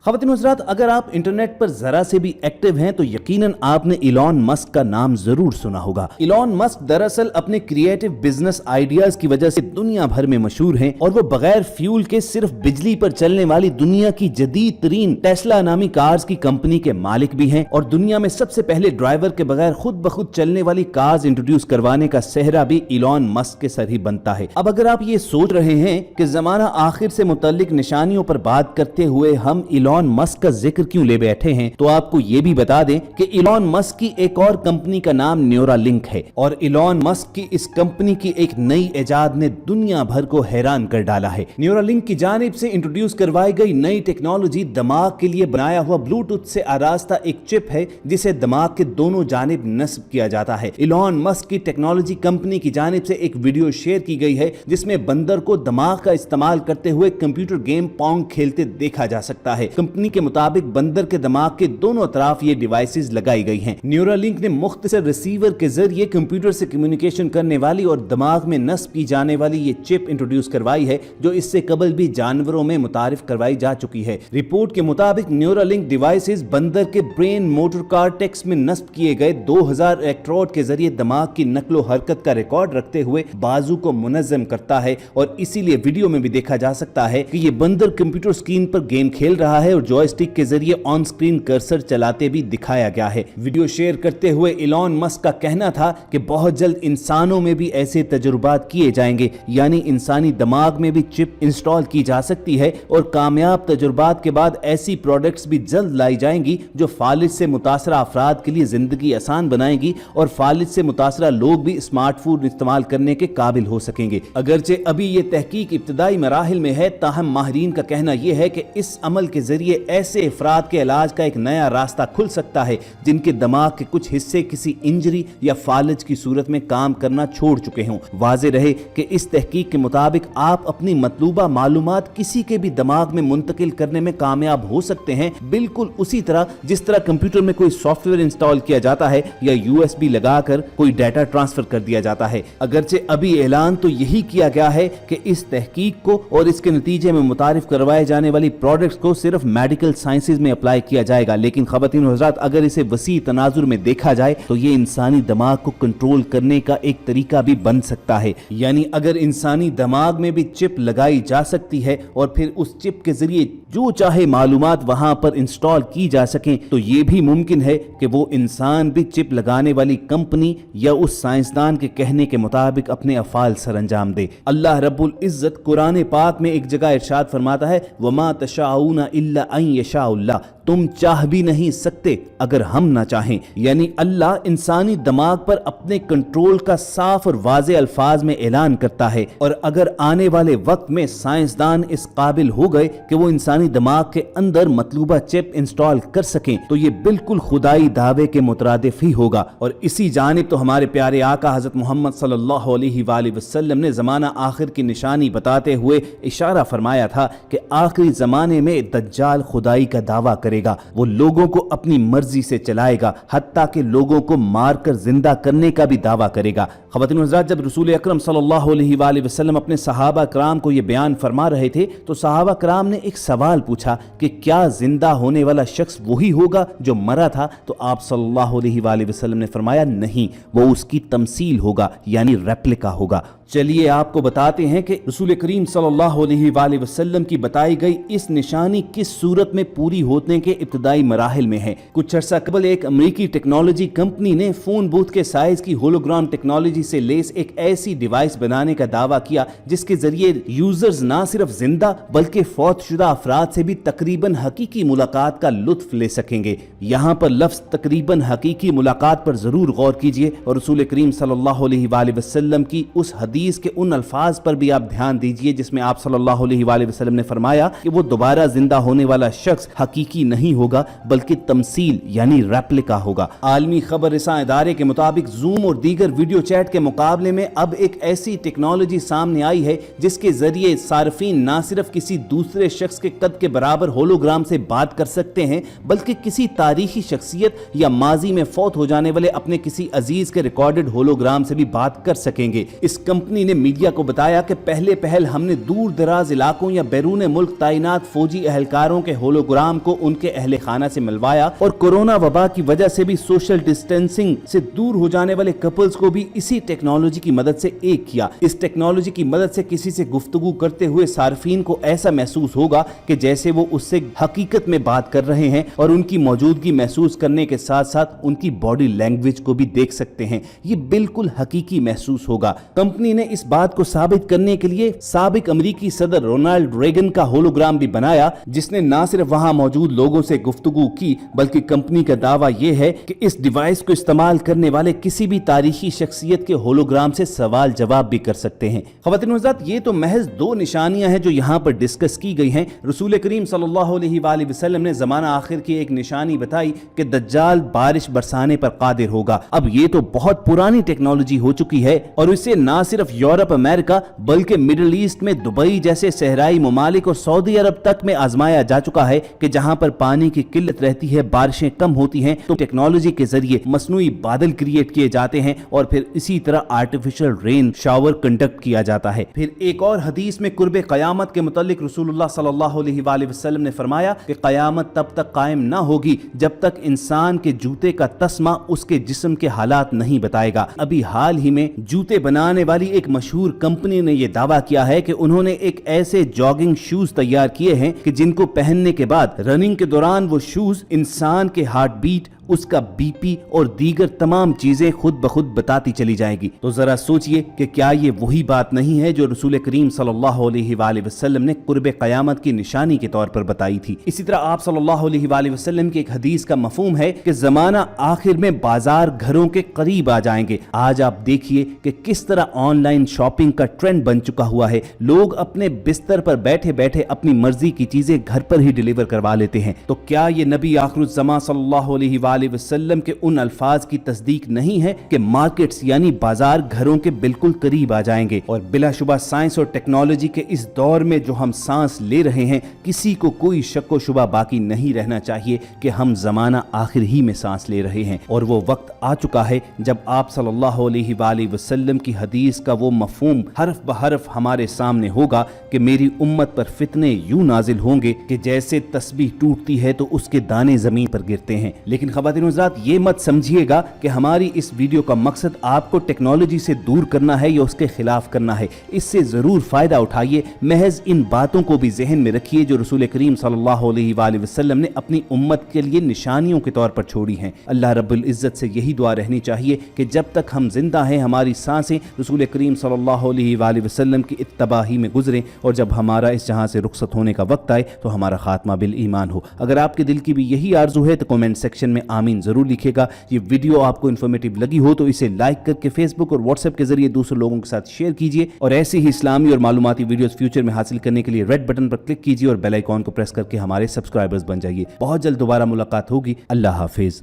ख़वातीन और हज़रात, अगर आप इंटरनेट पर जरा से भी एक्टिव हैं तो यकीनन आपने इलॉन मस्क का नाम जरूर सुना होगा। इलॉन मस्क दरअसल अपने क्रिएटिव बिजनेस आइडियाज की वजह से दुनिया भर में मशहूर हैं और वो बगैर फ्यूल के सिर्फ बिजली पर चलने वाली दुनिया की जदीद तरीन टेस्ला नामी कार्स की कंपनी के मालिक भी हैं और दुनिया में सबसे पहले ड्राइवर के बगैर खुद ब खुद चलने वाली कार्स इंट्रोड्यूस करवाने का सेहरा भी इलॉन मस्क के सर ही बनता है। अब अगर आप ये सोच रहे हैं कि जमाना आखिर से मुतल्लिक निशानियों पर बात करते हुए हम इलॉन मस्क का जिक्र क्यों ले बैठे हैं, तो आपको ये भी बता दें कि इलॉन मस्क की एक और कंपनी का नाम न्यूरालिंक है और इलॉन मस्क की इस कंपनी की एक नई इजाद ने दुनिया भर को हैरान कर डाला है। न्यूरालिंक की जानिब से इंट्रोड्यूस करवाई गई नई टेक्नोलॉजी दिमाग के लिए बनाया हुआ ब्लूटूथ से आरास्ता एक चिप है जिसे दिमाग के दोनों जानिब नस्ब किया जाता है। इलॉन मस्क की टेक्नोलॉजी कंपनी की जानिब से एक वीडियो शेयर की गई है जिसमें बंदर को दिमाग का इस्तेमाल करते हुए कंप्यूटर गेम पोंग खेलते देखा जा सकता है। कंपनी के मुताबिक बंदर के दिमाग के दोनों तरफ ये डिवाइसेस लगाई गई हैं। न्यूरालिंक ने मुख्तसर रिसीवर के जरिए कंप्यूटर से कम्युनिकेशन करने वाली और दिमाग में नस्ब की जाने वाली ये चिप इंट्रोड्यूस करवाई है जो इससे कबल भी जानवरों में मुतारिफ करवाई जा चुकी है। रिपोर्ट के मुताबिक न्यूरालिंक डिवाइसेस बंदर के ब्रेन मोटर कॉर्टेक्स में नस्ब किए गए 2000 इलेक्ट्रोड के जरिए दिमाग की नकलो हरकत का रिकॉर्ड रखते हुए बाजू को मुनज़्ज़म करता है और इसीलिए वीडियो में भी देखा जा सकता है कि ये बंदर कंप्यूटर स्क्रीन पर गेम खेल रहा है और जॉयस्टिक के जरिए ऑन स्क्रीन कर्सर चलाते भी दिखाया गया है। वीडियो शेयर करते हुए इलॉन मस्क का कहना था कि बहुत जल्द इंसानों में भी ऐसे तजुर्बात किए जाएंगे, यानी इंसानी दिमाग में भी चिप इंस्टॉल की जा सकती है और कामयाब तजुर्बात के बाद ऐसी प्रोडक्ट्स भी जल्द लाई जाएंगी जो फालिज से मुतासरा अफराद के लिए जिंदगी आसान बनाएंगी और फालिज से मुतासरा लोग भी स्मार्टफोन इस्तेमाल करने के काबिल हो सकेंगे। अगरचे अभी ये तहकीक इब्तदाई मराहिल में है, ताहम माहिरीन का कहना यह है कि इस अमल के जरिए ऐसे अफराद के इलाज का एक नया रास्ता खुल सकता है जिनके दिमाग के कुछ हिस्से किसी इंजरी या फालिज की सूरत में काम करना छोड़ चुके हों। वाज़े रहे कि इस तहकीक के मुताबिक आप अपनी मतलूबा मालूमात किसी के भी दिमाग में मुंतकिल करने में कामयाब हो सकते हैं, बिल्कुल उसी तरह जिस तरह कंप्यूटर में कोई सॉफ्टवेयर इंस्टॉल किया जाता है या यूएसबी लगाकर कोई डाटा ट्रांसफर कर दिया जाता है। अगरचे अभी ऐलान तो यही किया गया है कि इस तहकीक को और इसके नतीजे में मुतारिफ करवाए जाने वाली प्रोडक्ट्स को सिर्फ मेडिकल साइंसेज में अप्लाई किया जाएगा, लेकिन ख़वातीन और हज़रात अगर इसे वसी तनाजुर में देखा जाए तो ये इंसानी दिमाग को कंट्रोल करने का एक तरीका भी बन सकता है। यानी अगर इंसानी दिमाग में भी चिप लगाई जा सकती है और फिर उस चिप के जरिए जो चाहे मालूमात वहां पर इंस्टॉल की जा सकें तो ये भी मुमकिन है कि वो इंसान भी चिप लगाने वाली कंपनी या उस साइंसदान के कहने के मुताबिक अपने अफाल सर अंजाम दे। अल्लाह रब्बुल इज्जत कुरान पाक में एक जगह इरशाद फरमाता है, वमा तशाऊना इल्ला अन यशाअल्लाह, तुम चाह भी नहीं सकते अगर हम ना चाहें। यानी अल्लाह इंसानी दिमाग पर अपने कंट्रोल का साफ और वाज़े अल्फाज में ऐलान करता है और अगर आने वाले वक्त में साइंसदान इस काबिल हो गए कि वो इंसानी दिमाग के अंदर मतलूबा चिप इंस्टॉल कर सकें तो ये बिल्कुल खुदाई दावे के मुतरादिफ ही होगा। और इसी जानिब तो हमारे प्यारे आका हज़रत मोहम्मद सल्लल्लाहु अलैहि वसल्लम ने ज़माना आखिर की निशानी बताते हुए इशारा फरमाया था कि आखिरी ज़माने में दज्जाल खुदाई का दावा करेगा, वो लोगों को अपनी मर्जी से चलाएगा, हत्ता के लोगों को मारकर जिंदा करने का भी दावा करेगा। ख़वातीन और हज़रात, जब रसूल अकरम सल्लल्लाहु अलैहि वसल्लम अपने सहाबा कराम को ये बयान फरमा रहे थे तो सहाबा कराम ने एक सवाल पूछा कि क्या जिंदा होने वाला शख्स वही होगा जो मरा था? तो आप सल्लल्लाहु अलैहि वसल्लम ने फरमाया नहीं, वो उसकी तमसील होगा यानी रेप्लिका होगा। चलिए आपको बताते हैं कि रसूल करीम सल्लल्लाहु अलैहि वसल्लम की बताई गई इस निशानी किस सूरत में पूरी होने के इब्तदाई मराहिल में है। कुछ अर्सा कबल एक अमेरिकी टेक्नोलॉजी कंपनी ने फोन बूथ के साइज की होलोग्राम टेक्नोलॉजी से लेस एक ऐसी डिवाइस बनाने का दावा किया जिसके जरिए यूजर्स ना सिर्फ जिंदा बल्कि फौतशुदा अफराद से भी तकरीबन हकीकी मुलाकात का लुत्फ ले सकेंगे। यहाँ पर लफ्ज तकरीबन हकीकी मुलाकात पर जरूर गौर कीजिए और रसूल करीम सल्लल्लाहु अलैहि वसल्लम की उस हदीस के उन अल्फाज पर भी आप ध्यान दीजिए जिसमें आप सल्लल्लाहु अलैहि वसल्लम ने फरमाया कि वो दोबारा जिंदा होने वाला शख्स हकीकी नहीं होगा बल्कि तमसील यानी रेप्लिका होगा। आलमी खबर रिसां इदारे के मुताबिक जूम और दीगर वीडियो चैट के मुकाबले में अब एक ऐसी टेक्नोलॉजी सामने आई है जिसके जरिए सार्फिन ना सिर्फ किसी दूसरे शख्स के कद के बराबर होलोग्राम से बात कर सकते हैं बल्कि किसी तारीखी शख्सियत या माजी में फौत हो जाने वाले अपने किसी अजीज के रिकॉर्डेड होलोग्राम से भी बात कर सकेंगे। इस कंपनी कंपनी ने मीडिया को बताया कि पहले पहल हमने दूर दराज इलाकों या बैरून मुल्क तैनात फौजी एहलकारों के होलोग्राम को उनके अहले खाना से मिलवाया और कोरोना वबा की वजह से भी सोशल डिस्टेंसिंग से दूर हो जाने वाले कपल्स को भी इसी टेक्नोलॉजी की मदद से एक किया। इस टेक्नोलॉजी की मदद से किसी से गुफ्तगू करते हुए सार्फिन को ऐसा महसूस होगा कि जैसे वो उससे हकीकत में बात कर रहे हैं और उनकी मौजूदगी महसूस करने के साथ साथ उनकी बॉडी लैंग्वेज को भी देख सकते हैं। ये बिल्कुल हकीकी महसूस होगा। कंपनी ने इस बात को साबित करने के लिए साबिक अमेरिकी सदर रोनाल्ड रेगन का होलोग्राम भी बनाया, जिसने ना सिर्फ वहां मौजूद लोगों से गुफ्तगू की बल्कि कंपनी का दावा यह है कि इस डिवाइस को इस्तेमाल करने वाले किसी भी तारीखी शख्सियत के होलोग्राम से सवाल जवाब भी कर सकते हैं। ख़वातीन व हज़रात, ये तो महज दो निशानियां हैं जो यहाँ पर डिस्कस की गई हैं। रसूल करीम सल्लल्लाहु अलैहि वसल्लम ने ज़माना आखिर की एक निशानी बताई कि दज्जाल बारिश बरसाने पर कादिर होगा। अब ये तो बहुत पुरानी टेक्नोलॉजी हो चुकी है और इसे ना सिर्फ यूरोप अमेरिका बल्कि मिडिल ईस्ट में दुबई जैसे सहराई ममालिक और सऊदी अरब तक में आजमाया जा चुका है कि जहां पर पानी की किल्लत रहती है, बारिशें कम होती हैं, तो टेक्नोलॉजी के जरिए मसनूई बादल क्रिएट किए जाते हैं और फिर इसी तरह आर्टिफिशियल रेन शावर कंडक्ट किया जाता है। फिर एक और हदीस में कुर्बे क़यामत के मुतालिक रसूलुल्लाह सल्लल्लाहु अलैहि वसल्लम ने फरमाया कि क़यामत तब तक कायम ना होगी जब तक इंसान के जूते का तस्मा उसके जिस्म के हालात नहीं बताएगा। अभी हाल ही में जूते बनाने वाली एक मशहूर कंपनी ने यह दावा किया है कि उन्होंने एक ऐसे जॉगिंग शूज तैयार किए हैं कि जिनको पहनने के बाद रनिंग के दौरान वो शूज इंसान के हार्ट बीट, उसका बीपी और दीगर तमाम चीजें खुद ब खुद बताती चली जाएगी। तो जरा सोचिए कि क्या ये वही बात नहीं है जो रसूल करीम सल्लल्लाहु अलैहि वसल्लम ने कुर्बे क़यामत की निशानी के तौर पर बताई थी। इसी तरह आप सल्लल्लाहु अलैहि वसल्लम की एक हदीस का मफहूम है कि जमाना आखिर में बाजार घरों के करीब आ जाएंगे। आज आप देखिए कि किस तरह ऑनलाइन शॉपिंग का ट्रेंड बन चुका हुआ है। लोग अपने बिस्तर पर बैठे बैठे अपनी मर्जी की चीजें घर पर ही डिलीवर करवा लेते हैं। तो क्या ये नबी आखिरुज़्ज़मा सल्लल्लाहु अलैहि वसल्लम के उन अल्फाज की तस्दीक नहीं है कि मार्केट्स यानी बाजार घरों के बिल्कुल करीब आ जाएंगे? और बिलाशुबा साइंस और टेक्नोलॉजी के इस दौर में जो हम सांस ले रहे हैं, किसी को कोई शक व शुबा बाकी नहीं रहना चाहिए कि हम जमाना आखिर ही में सांस ले रहे हैं। और वो वक्त आ चुका है जब आप सल्लल्लाहु अलैहि वसल्लम की हदीस का वो मफहूम हरफ ब हरफ हमारे सामने होगा कि मेरी उम्मत पर फितने यूं नाजिल होंगे कि जैसे तस्बीह टूटती है तो उसके दाने जमीन पर गिरते हैं। लेकिन ख़वातीन हज़रात, ये मत समझिएगा कि हमारी इस वीडियो का मकसद आपको टेक्नोलॉजी से दूर करना है या उसके खिलाफ करना है। इससे ज़रूर फ़ायदा उठाइए। महज इन बातों को भी जहन में रखिए जो रसूल करीम सल्लल्लाहु अलैहि वसल्लम ने अपनी उम्मत के लिए निशानियों के तौर पर छोड़ी हैं। अल्लाह रब्बुल इज़्ज़त से यही दुआ रहनी चाहिए कि जब तक हम जिंदा हैं हमारी सांसें रसूल करीम सल्लल्लाहु अलैहि वसल्लम की इत्तबाही में गुजरें और जब हमारा इस जहां से रुखसत होने का वक्त आए तो हमारा खात्मा बिल ईमान हो। अगर आपके दिल की भी यही आरजू है तो कमेंट सेक्शन में आमीन जरूर लिखिएगा। ये वीडियो आपको इन्फॉर्मेटिव लगी हो तो इसे लाइक करके फेसबुक और व्हाट्सएप के जरिए दूसरे लोगों के साथ शेयर कीजिए और ऐसी ही इस्लामी और मालूमाती वीडियोस फ्यूचर में हासिल करने के लिए रेड बटन पर क्लिक कीजिए और बेल आइकॉन को प्रेस करके हमारे सब्सक्राइबर्स बन जाइए। बहुत जल्द दोबारा मुलाकात होगी। अल्लाह हाफिज।